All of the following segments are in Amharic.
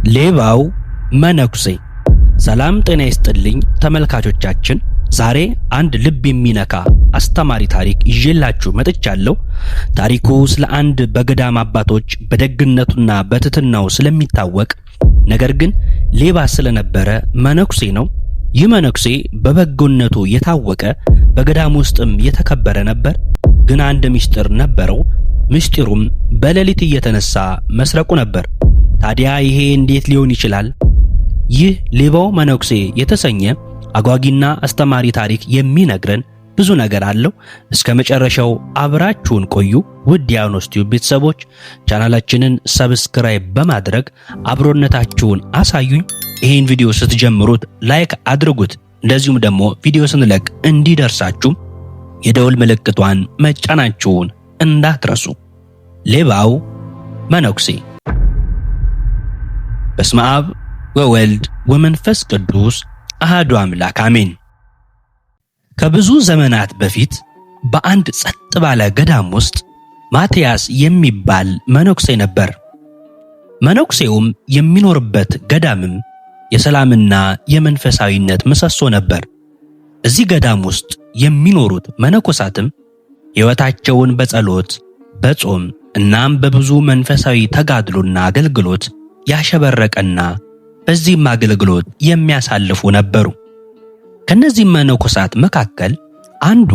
ሌባው መነኩሴ። ሰላም ጤና ይስጥልኝ ተመልካቾቻችን፣ ዛሬ አንድ ልብ የሚነካ አስተማሪ ታሪክ ይዤላችሁ መጥቻለሁ። ታሪኩ ስለ አንድ በገዳም አባቶች በደግነቱና በትህትናው ስለሚታወቅ ነገር ግን ሌባ ስለነበረ መነኩሴ ነው። ይህ መነኩሴ በበጎነቱ የታወቀ በገዳም ውስጥም የተከበረ ነበር። ግን አንድ ምስጢር ነበረው። ምስጢሩም በሌሊት እየተነሳ መስረቁ ነበር። ታዲያ ይሄ እንዴት ሊሆን ይችላል? ይህ ሌባው መነኩሴ የተሰኘ አጓጊና አስተማሪ ታሪክ የሚነግረን ብዙ ነገር አለው። እስከ መጨረሻው አብራችሁን ቆዩ። ውድ የአኖስ ቲዩብ ቤተሰቦች ቻናላችንን ሰብስክራይብ በማድረግ አብሮነታችሁን አሳዩኝ። ይህን ቪዲዮ ስትጀምሩት ላይክ አድርጉት። እንደዚሁም ደግሞ ቪዲዮ ስንለቅ እንዲደርሳችሁ የደውል ምልክቷን መጫናችሁን እንዳትረሱ። ሌባው መነኩሴ። በስመ አብ ወወልድ ወመንፈስ ቅዱስ አሐዱ አምላክ አሜን። ከብዙ ዘመናት በፊት በአንድ ጸጥ ባለ ገዳም ውስጥ ማትያስ የሚባል መነኩሴ ነበር። መነኩሴውም የሚኖርበት ገዳምም የሰላምና የመንፈሳዊነት ምሰሶ ነበር። እዚህ ገዳም ውስጥ የሚኖሩት መነኮሳትም ሕይወታቸውን በጸሎት በጾም እናም በብዙ መንፈሳዊ ተጋድሎና አገልግሎት ያሸበረቀና በዚህም አገልግሎት የሚያሳልፉ ነበሩ። ከነዚህም መነኮሳት መካከል አንዱ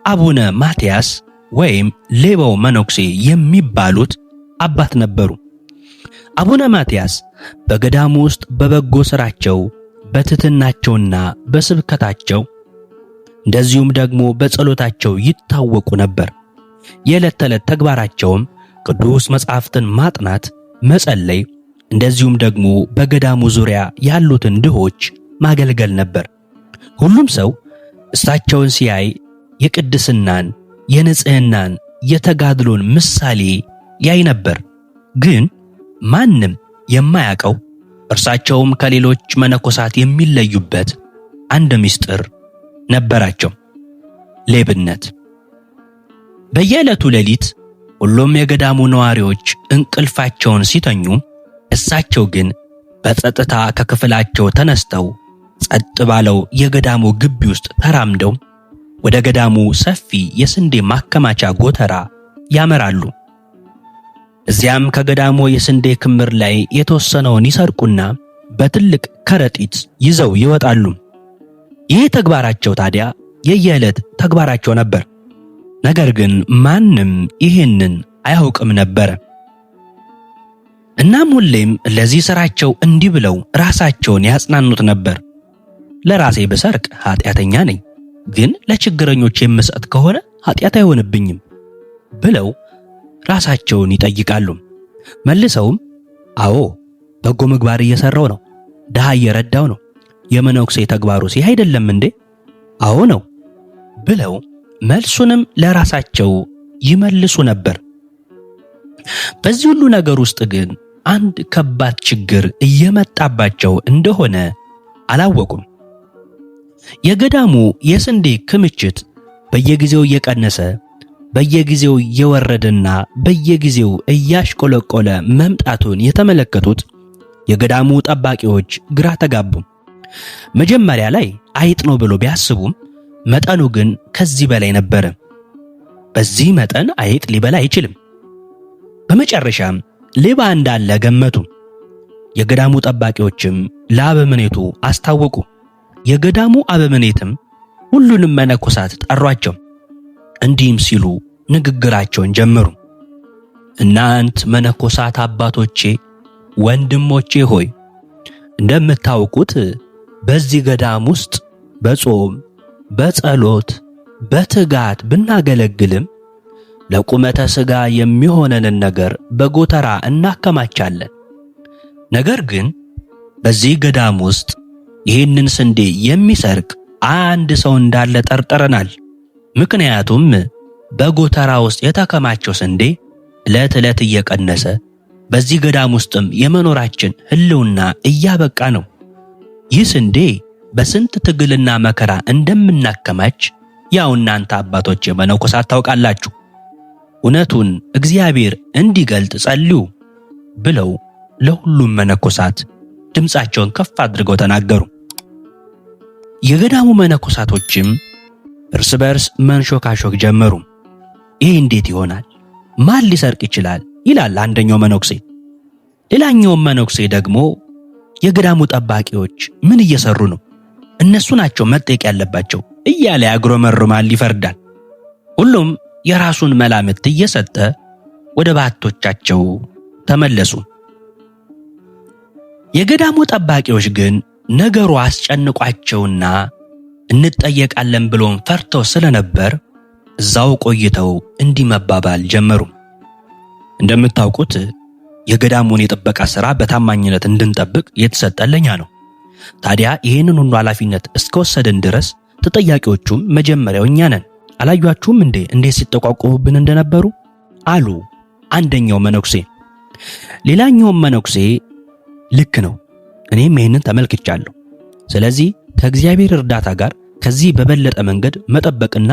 አቡነ ማትያስ ወይም ሌባው መነኩሴ የሚባሉት አባት ነበሩ። አቡነ ማትያስ በገዳሙ ውስጥ በበጎ ሥራቸው በትህትናቸውና በስብከታቸው እንደዚሁም ደግሞ በጸሎታቸው ይታወቁ ነበር። የዕለት ተዕለት ተግባራቸውም ቅዱስ መጻሕፍትን ማጥናት፣ መጸለይ እንደዚሁም ደግሞ በገዳሙ ዙሪያ ያሉትን ድሆች ማገልገል ነበር። ሁሉም ሰው እሳቸውን ሲያይ የቅድስናን፣ የንጽህናን፣ የተጋድሎን ምሳሌ ያይ ነበር። ግን ማንም የማያውቀው እርሳቸውም ከሌሎች መነኮሳት የሚለዩበት አንድ ምስጢር ነበራቸው፤ ሌብነት። በየዕለቱ ሌሊት ሁሉም የገዳሙ ነዋሪዎች እንቅልፋቸውን ሲተኙ እሳቸው ግን በጸጥታ ከክፍላቸው ተነስተው ጸጥ ባለው የገዳሙ ግቢ ውስጥ ተራምደው ወደ ገዳሙ ሰፊ የስንዴ ማከማቻ ጎተራ ያመራሉ። እዚያም ከገዳሙ የስንዴ ክምር ላይ የተወሰነውን ይሰርቁና በትልቅ ከረጢት ይዘው ይወጣሉ። ይህ ተግባራቸው ታዲያ የየዕለት ተግባራቸው ነበር። ነገር ግን ማንም ይህንን አያውቅም ነበር። እናም ሁሌም ለዚህ ሥራቸው እንዲህ ብለው ራሳቸውን ያጽናኑት ነበር። ለራሴ ብሰርቅ ኃጢአተኛ ነኝ፣ ግን ለችግረኞች የምሰጥ ከሆነ ኃጢአት አይሆንብኝም ብለው ራሳቸውን ይጠይቃሉ። መልሰውም አዎ በጎ ምግባር እየሰራው ነው፣ ድሃ እየረዳው ነው፣ የመነኩሴ ተግባሩ ይህ አይደለም እንዴ? አዎ ነው ብለው መልሱንም ለራሳቸው ይመልሱ ነበር። በዚህ ሁሉ ነገር ውስጥ ግን አንድ ከባድ ችግር እየመጣባቸው እንደሆነ አላወቁም። የገዳሙ የስንዴ ክምችት በየጊዜው እየቀነሰ በየጊዜው እየወረደና በየጊዜው እያሽቆለቆለ መምጣቱን የተመለከቱት የገዳሙ ጠባቂዎች ግራ ተጋቡ። መጀመሪያ ላይ አይጥ ነው ብሎ ቢያስቡም መጠኑ ግን ከዚህ በላይ ነበረ። በዚህ መጠን አይጥ ሊበላ አይችልም። በመጨረሻም ሌባ እንዳለ ገመቱ። የገዳሙ ጠባቂዎችም ለአበምኔቱ አስታወቁ። የገዳሙ አበምኔትም ሁሉንም መነኮሳት ጠሯቸው። እንዲህም ሲሉ ንግግራቸውን ጀመሩ። እናንት መነኮሳት አባቶቼ፣ ወንድሞቼ ሆይ እንደምታውቁት በዚህ ገዳም ውስጥ በጾም በጸሎት በትጋት ብናገለግልም ለቁመተ ሥጋ የሚሆነንን ነገር በጎተራ እናከማቻለን። ነገር ግን በዚህ ገዳም ውስጥ ይህንን ስንዴ የሚሰርቅ አንድ ሰው እንዳለ ጠርጥረናል። ምክንያቱም በጎተራ ውስጥ የተከማቸው ስንዴ ዕለት ዕለት እየቀነሰ በዚህ ገዳም ውስጥም የመኖራችን ሕልውና እያበቃ ነው። ይህ ስንዴ በስንት ትግልና መከራ እንደምናከማች ያው እናንተ አባቶች መነኮሳት ታውቃላችሁ። እውነቱን እግዚአብሔር እንዲገልጥ ጸልዩ ብለው ለሁሉም መነኮሳት ድምፃቸውን ከፍ አድርገው ተናገሩ። የገዳሙ መነኮሳቶችም እርስ በርስ መንሾካሾክ ጀመሩ። ይህ እንዴት ይሆናል? ማን ሊሰርቅ ይችላል? ይላል አንደኛው መነኩሴ። ሌላኛው መነኩሴ ደግሞ የገዳሙ ጠባቂዎች ምን እየሰሩ ነው? እነሱ ናቸው መጠየቅ ያለባቸው እያለ ያጉረመርማል፣ ይፈርዳል። ሁሉም የራሱን መላምት እየሰጠ ወደ ባቶቻቸው ተመለሱ። የገዳሙ ጠባቂዎች ግን ነገሩ አስጨንቋቸውና እንጠየቃለን ብሎም ፈርተው ስለነበር እዛው ቆይተው እንዲህ መባባል ጀመሩ። እንደምታውቁት የገዳሙን የጥበቃ ሥራ በታማኝነት እንድንጠብቅ የተሰጠን ለኛ ነው። ታዲያ ይህንን ሁሉ ኃላፊነት እስከወሰድን ድረስ ተጠያቂዎቹም መጀመሪያው እኛ ነን። አላዩአችሁም እንዴ እንዴት ሲጠቋቆሙብን እንደነበሩ? አሉ አንደኛው መነኩሴ። ሌላኛውም መነኩሴ ልክ ነው፣ እኔም ይህንን ተመልክቻለሁ። ስለዚህ ከእግዚአብሔር እርዳታ ጋር ከዚህ በበለጠ መንገድ መጠበቅና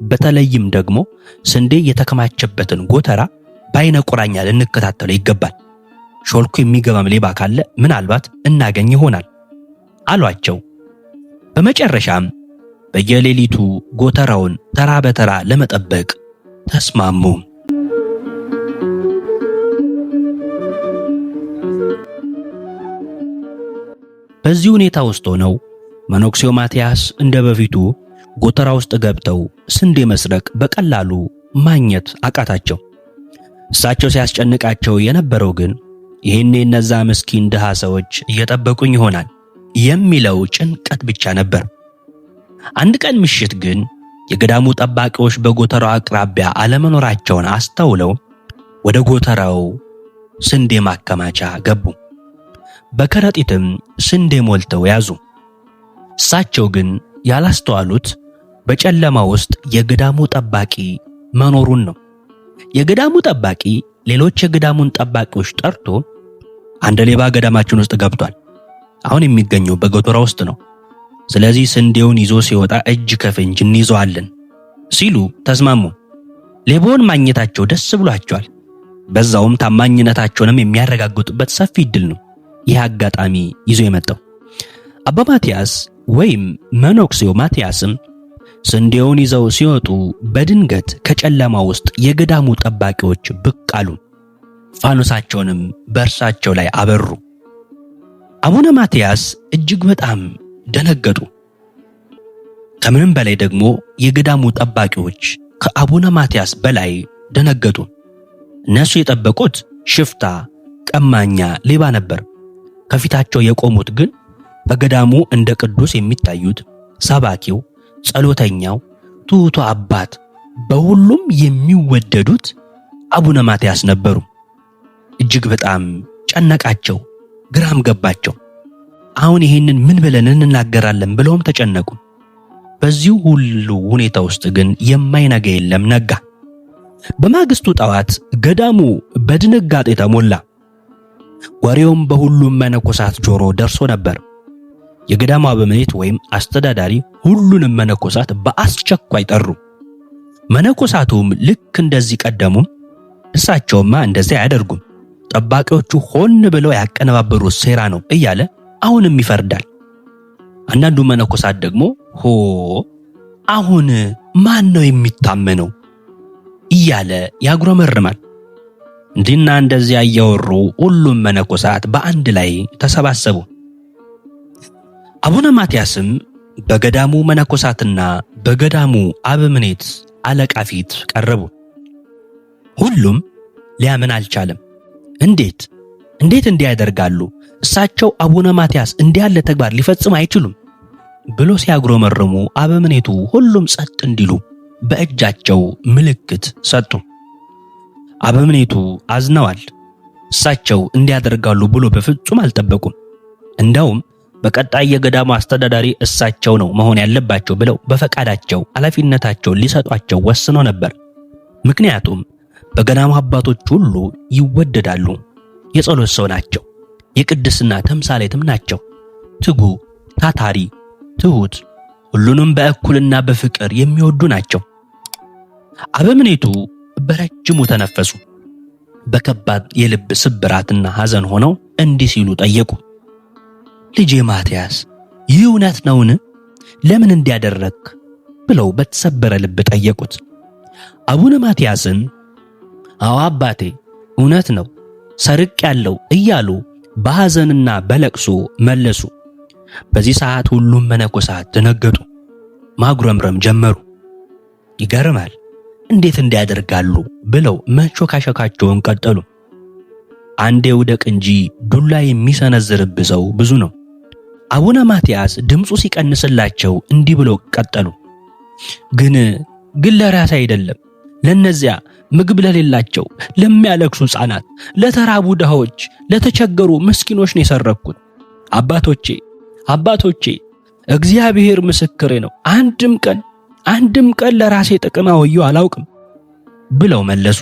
በተለይም ደግሞ ስንዴ የተከማቸበትን ጎተራ በዓይነ ቁራኛ ልንከታተለው ይገባል። ሾልኮ የሚገባም ሌባ ካለ ምናልባት እናገኝ ይሆናል አሏቸው። በመጨረሻም በየሌሊቱ ጎተራውን ተራ በተራ ለመጠበቅ ተስማሙ። በዚህ ሁኔታ ውስጥ ሆነው መነኩሴው ማትያስ እንደ በፊቱ ጎተራ ውስጥ ገብተው ስንዴ መስረቅ በቀላሉ ማግኘት አቃታቸው። እሳቸው ሲያስጨንቃቸው የነበረው ግን ይህኔ እነዛ ምስኪን ድሃ ሰዎች እየጠበቁኝ ይሆናል የሚለው ጭንቀት ብቻ ነበር። አንድ ቀን ምሽት ግን የገዳሙ ጠባቂዎች በጎተራው አቅራቢያ አለመኖራቸውን አስተውለው ወደ ጎተራው ስንዴ ማከማቻ ገቡ። በከረጢትም ስንዴ ሞልተው ያዙ። እሳቸው ግን ያላስተዋሉት በጨለማ ውስጥ የገዳሙ ጠባቂ መኖሩን ነው። የገዳሙ ጠባቂ ሌሎች የገዳሙን ጠባቂዎች ጠርቶ አንድ ሌባ ገዳማችን ውስጥ ገብቷል፣ አሁን የሚገኘው በጎተራ ውስጥ ነው። ስለዚህ ስንዴውን ይዞ ሲወጣ እጅ ከፍንጅ እንይዘዋለን ሲሉ ተስማሙ። ሌባውን ማግኘታቸው ደስ ብሏቸዋል። በዛውም ታማኝነታቸውንም የሚያረጋግጡበት ሰፊ ዕድል ነው ይህ አጋጣሚ ይዞ የመጣው። አባ ማትያስ ወይም መነኩሴው ማትያስም ስንዴውን ይዘው ሲወጡ በድንገት ከጨለማ ውስጥ የገዳሙ ጠባቂዎች ብቅ አሉ። ፋኖሳቸውንም በእርሳቸው ላይ አበሩ። አቡነ ማትያስ እጅግ በጣም ደነገጡ። ከምንም በላይ ደግሞ የገዳሙ ጠባቂዎች ከአቡነ ማትያስ በላይ ደነገጡ። እነሱ የጠበቁት ሽፍታ፣ ቀማኛ፣ ሌባ ነበር። ከፊታቸው የቆሙት ግን በገዳሙ እንደ ቅዱስ የሚታዩት ሰባኪው፣ ጸሎተኛው፣ ትሑቱ አባት፣ በሁሉም የሚወደዱት አቡነ ማትያስ ነበሩ። እጅግ በጣም ጨነቃቸው፣ ግራም ገባቸው። አሁን ይህንን ምን ብለን እንናገራለን ብለውም ተጨነቁ። በዚሁ ሁሉ ሁኔታ ውስጥ ግን የማይነጋ የለም፣ ነጋ። በማግስቱ ጠዋት ገዳሙ በድንጋጤ ተሞላ። ወሬውም በሁሉም መነኮሳት ጆሮ ደርሶ ነበር። የገዳሙ አበምኔት ወይም አስተዳዳሪ ሁሉንም መነኮሳት በአስቸኳይ ጠሩ። መነኮሳቱም ልክ እንደዚህ ቀደሙም እሳቸውማ እንደዚህ አያደርጉም፣ ጠባቂዎቹ ሆን ብለው ያቀነባበሩት ሴራ ነው እያለ አሁንም ይፈርዳል። አንዳንዱ መነኮሳት ደግሞ አሁን ማን ነው የሚታመነው እያለ ያጉረመርማል። እንዲህና እንደዚያ እያወሩ ሁሉም መነኮሳት በአንድ ላይ ተሰባሰቡ። አቡነ ማትያስም በገዳሙ መነኮሳትና በገዳሙ አበምኔት አለቃ ፊት ቀረቡ። ሁሉም ሊያምን አልቻለም። እንዴት እንዲህ ያደርጋሉ? እሳቸው አቡነ ማትያስ እንዲህ ያለ ተግባር ሊፈጽሙ አይችሉም ብሎ ሲያጉረመርሙ አበምኔቱ ሁሉም ጸጥ እንዲሉ በእጃቸው ምልክት ሰጡ። አበምኔቱ አዝነዋል። እሳቸው እንዲያደርጋሉ ብሎ በፍጹም አልጠበቁም። እንደውም በቀጣይ የገዳሙ አስተዳዳሪ እሳቸው ነው መሆን ያለባቸው ብለው በፈቃዳቸው ኃላፊነታቸውን ሊሰጧቸው ወስነው ነበር። ምክንያቱም በገዳሙ አባቶች ሁሉ ይወደዳሉ። የጸሎት ሰው ናቸው። የቅድስና ተምሳሌትም ናቸው። ትጉ፣ ታታሪ፣ ትሁት፣ ሁሉንም በእኩልና በፍቅር የሚወዱ ናቸው። አበምኔቱ በረጅሙ ተነፈሱ። በከባድ የልብ ስብራትና ሐዘን ሆነው እንዲህ ሲሉ ጠየቁ። ልጄ ማትያስ ይህ እውነት ነውን? ለምን እንዲያደረግ ብለው በተሰበረ ልብ ጠየቁት። አቡነ ማትያስን አዎ አባቴ እውነት ነው ሰርቄአለሁ እያሉ በሐዘንና በለቅሶ መለሱ። በዚህ ሰዓት ሁሉም መነኮሳት ደነገጡ፣ ማጉረምረም ጀመሩ። ይገርማል እንዴት እንዲያደርጋሉ ብለው መሾካሸካቸውን ቀጠሉ። አንዴ ውደቅ እንጂ ዱላ የሚሰነዝርብ ሰው ብዙ ነው። አቡነ ማትያስ ድምፁ ሲቀንስላቸው እንዲህ ብለው ቀጠሉ። ግን ለራስ አይደለም፣ ለነዚያ ምግብ ለሌላቸው ለሚያለቅሱ ሕፃናት፣ ለተራቡ ድሆች፣ ለተቸገሩ ምስኪኖች ነው የሰረኩት። አባቶቼ እግዚአብሔር ምስክሬ ነው፣ አንድም ቀን ለራሴ ጥቅም አውየው አላውቅም ብለው መለሱ።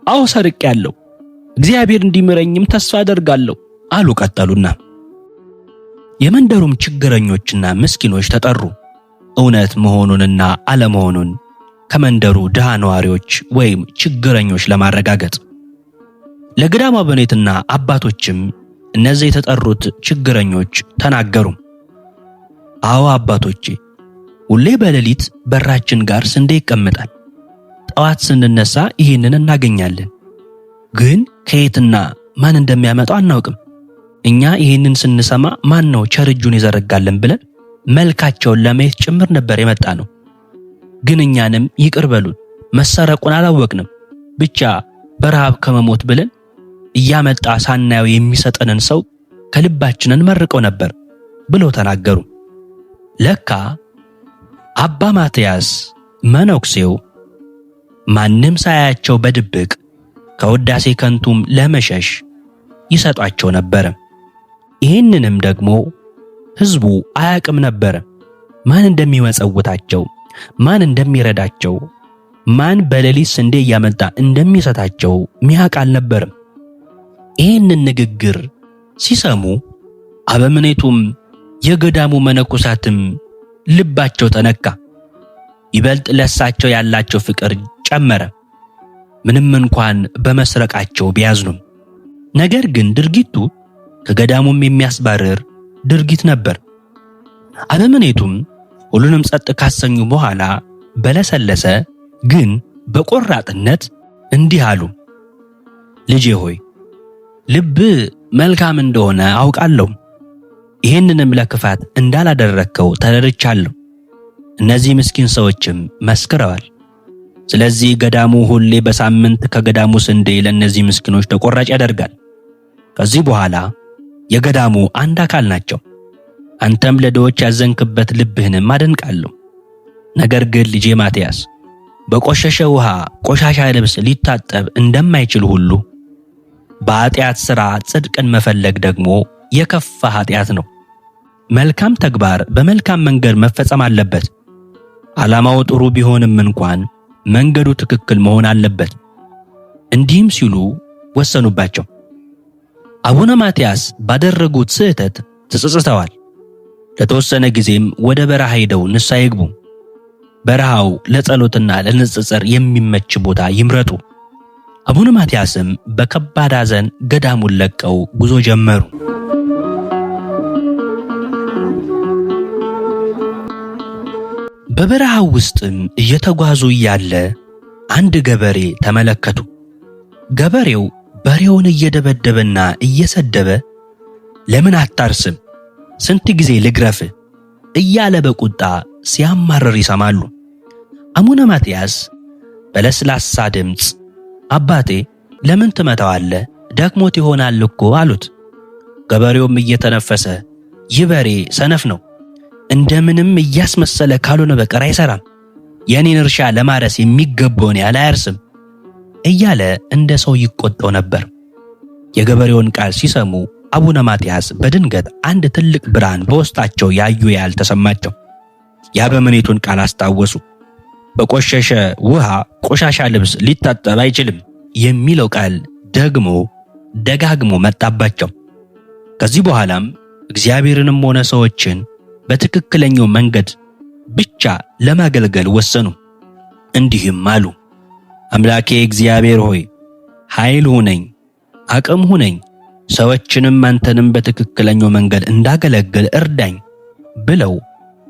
አዎ ሰርቄአለሁ፣ እግዚአብሔር እንዲምረኝም ተስፋ አደርጋለሁ አሉ። ቀጠሉና የመንደሩም ችግረኞችና ምስኪኖች ተጠሩ። እውነት መሆኑንና አለመሆኑን ከመንደሩ ድሃ ነዋሪዎች ወይም ችግረኞች ለማረጋገጥ ለገዳሙ አበምኔትና አባቶችም እነዚህ የተጠሩት ችግረኞች ተናገሩ። አዎ አባቶቼ፣ ሁሌ በሌሊት በራችን ጋር ስንዴ ይቀመጣል። ጠዋት ስንነሳ ይህንን እናገኛለን። ግን ከየትና ማን እንደሚያመጣው አናውቅም። እኛ ይህንን ስንሰማ ማን ነው ቸር እጁን ይዘረጋልን ብለን መልካቸውን ለማየት ጭምር ነበር የመጣ ነው። ግን እኛንም ይቅር በሉን፣ መሰረቁን አላወቅንም። ብቻ በረሃብ ከመሞት ብለን እያመጣ ሳናየው የሚሰጠንን ሰው ከልባችንን መርቀው ነበር ብለው ተናገሩ። ለካ አባ ማትያስ መነኩሴው ማንም ሳያቸው በድብቅ ከውዳሴ ከንቱም ለመሸሽ ይሰጧቸው ነበር። ይህንንም ደግሞ ሕዝቡ አያውቅም ነበር። ማን እንደሚመጸውታቸው፣ ማን እንደሚረዳቸው፣ ማን በሌሊት ስንዴ እያመጣ እንደሚሰጣቸው ሚያውቅ አልነበርም። ይህንን ንግግር ሲሰሙ አበምኔቱም የገዳሙ መነኮሳትም ልባቸው ተነካ። ይበልጥ ለሳቸው ያላቸው ፍቅር ጨመረ። ምንም እንኳን በመስረቃቸው ቢያዝኑም፣ ነገር ግን ድርጊቱ ከገዳሙም የሚያስባርር ድርጊት ነበር። አበምኔቱም ሁሉንም ጸጥ ካሰኙ በኋላ በለሰለሰ ግን በቆራጥነት እንዲህ አሉ። ልጄ ሆይ ልብ መልካም እንደሆነ አውቃለሁ። ይህንንም ለክፋት እንዳላደረግከው ተረድቻለሁ። እነዚህ ምስኪን ሰዎችም መስክረዋል። ስለዚህ ገዳሙ ሁሌ በሳምንት ከገዳሙ ስንዴ ለእነዚህ ምስኪኖች ተቆራጭ ያደርጋል። ከዚህ በኋላ የገዳሙ አንድ አካል ናቸው። አንተም ለድሆች ያዘንክበት ልብህንም አደንቃለሁ። ነገር ግን ልጄ ማትያስ በቆሸሸ ውሃ ቆሻሻ ልብስ ሊታጠብ እንደማይችል ሁሉ በኃጢአት ሥራ ጽድቅን መፈለግ ደግሞ የከፋ ኃጢአት ነው። መልካም ተግባር በመልካም መንገድ መፈጸም አለበት። ዓላማው ጥሩ ቢሆንም እንኳን መንገዱ ትክክል መሆን አለበት። እንዲህም ሲሉ ወሰኑባቸው። አቡነ ማትያስ ባደረጉት ስህተት ተጸጽተዋል። ለተወሰነ ጊዜም ወደ በረሃ ሄደው ንስሐ ይግቡ። በረሃው ለጸሎትና ለንጽጽር የሚመች ቦታ ይምረጡ። አቡነ ማትያስም በከባድ ሐዘን ገዳሙን ለቀው ጉዞ ጀመሩ። በበረሃው ውስጥም እየተጓዙ እያለ አንድ ገበሬ ተመለከቱ። ገበሬው በሬውን እየደበደበና እየሰደበ ለምን አታርስም? ስንት ጊዜ ልግረፍህ? እያለ በቁጣ ሲያማርር ይሰማሉ። አቡነ ማትያስ በለስላሳ ድምፅ አባቴ ለምን ትመታዋለህ? ደክሞት ይሆናል እኮ አሉት። ገበሬውም እየተነፈሰ ይህ በሬ ሰነፍ ነው፣ እንደምንም እያስመሰለ ካልሆነ በቀር አይሰራም። የኔን እርሻ ለማረስ የሚገባውን ያህል አያርስም እያለ እንደ ሰው ይቆጣው ነበር። የገበሬውን ቃል ሲሰሙ አቡነ ማትያስ በድንገት አንድ ትልቅ ብርሃን በውስጣቸው ያዩ ያህል ተሰማቸው። የአበምኔቱን ቃል አስታወሱ። በቆሸሸ ውሃ ቆሻሻ ልብስ ሊታጠብ አይችልም የሚለው ቃል ደግሞ ደጋግሞ መጣባቸው። ከዚህ በኋላም እግዚአብሔርንም ሆነ ሰዎችን በትክክለኛው መንገድ ብቻ ለማገልገል ወሰኑ። እንዲህም አሉ፣ አምላኬ እግዚአብሔር ሆይ ኃይል ሁነኝ፣ አቅም ሁነኝ፣ ሰዎችንም አንተንም በትክክለኛው መንገድ እንዳገለግል እርዳኝ ብለው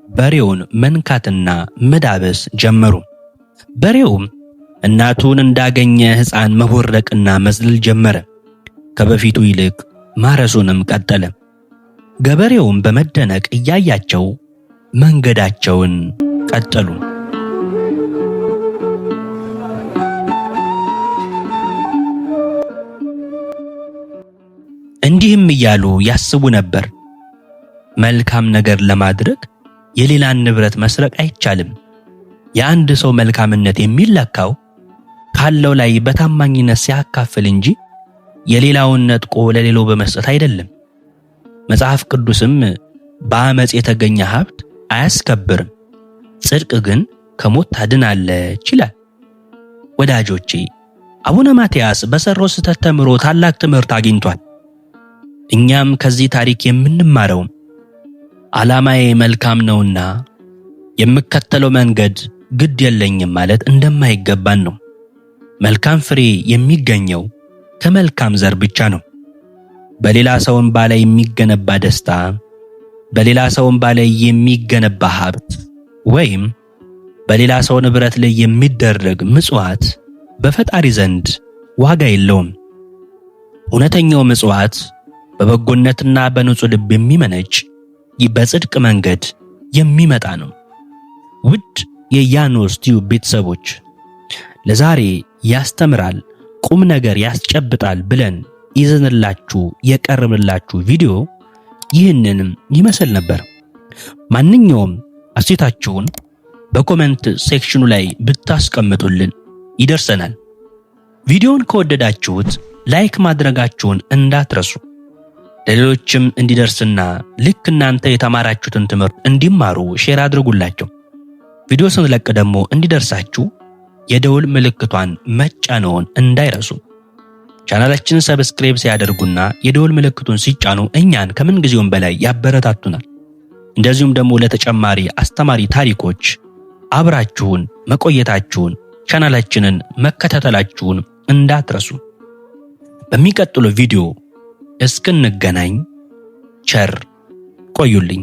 በሬውን መንካትና መዳበስ ጀመሩ። በሬውም እናቱን እንዳገኘ ሕፃን መቦረቅና መዝለል ጀመረ። ከበፊቱ ይልቅ ማረሱንም ቀጠለ። ገበሬውም በመደነቅ እያያቸው መንገዳቸውን ቀጠሉ። እንዲህም እያሉ ያስቡ ነበር። መልካም ነገር ለማድረግ የሌላን ንብረት መስረቅ አይቻልም። የአንድ ሰው መልካምነት የሚለካው ካለው ላይ በታማኝነት ሲያካፍል እንጂ የሌላውን ነጥቆ ለሌላው በመስጠት አይደለም። መጽሐፍ ቅዱስም በአመጽ የተገኘ ሀብት አያስከብርም፣ ጽድቅ ግን ከሞት ታድናለች ይላል። ወዳጆቼ አቡነ ማትያስ በሰራው ስህተት ተምሮ ታላቅ ትምህርት አግኝቷል። እኛም ከዚህ ታሪክ የምንማረው ዓላማዬ መልካም ነውና የምከተለው መንገድ ግድ የለኝም ማለት እንደማይገባን ነው። መልካም ፍሬ የሚገኘው ከመልካም ዘር ብቻ ነው። በሌላ ሰው እንባ ላይ የሚገነባ ደስታ፣ በሌላ ሰው እንባ ላይ የሚገነባ ሀብት ወይም በሌላ ሰው ንብረት ላይ የሚደረግ ምጽዋት በፈጣሪ ዘንድ ዋጋ የለውም። እውነተኛው ምጽዋት በበጎነትና በንጹህ ልብ የሚመነጭ በጽድቅ መንገድ የሚመጣ ነው። ውድ የያኖስ ቲዩብ ቤተሰቦች ለዛሬ ያስተምራል፣ ቁም ነገር ያስጨብጣል ብለን ይዘንላችሁ የቀረብንላችሁ ቪዲዮ ይህንንም ይመስል ነበር። ማንኛውም አስተያየታችሁን በኮሜንት ሴክሽኑ ላይ ብታስቀምጡልን ይደርሰናል። ቪዲዮውን ከወደዳችሁት ላይክ ማድረጋችሁን እንዳትረሱ። ለሌሎችም እንዲደርስና ልክ እናንተ የተማራችሁትን ትምህርት እንዲማሩ ሼር አድርጉላቸው። ቪዲዮ ስንለቅ ደግሞ እንዲደርሳችሁ የደውል ምልክቷን መጫንዎን እንዳይረሱ። ቻናላችንን ሰብስክራይብ ሲያደርጉና የደውል ምልክቱን ሲጫኑ እኛን ከምን ጊዜውም በላይ ያበረታቱናል። እንደዚሁም ደግሞ ለተጨማሪ አስተማሪ ታሪኮች አብራችሁን መቆየታችሁን ቻናላችንን መከታተላችሁን እንዳትረሱ። በሚቀጥለው ቪዲዮ እስክንገናኝ ቸር ቆዩልኝ።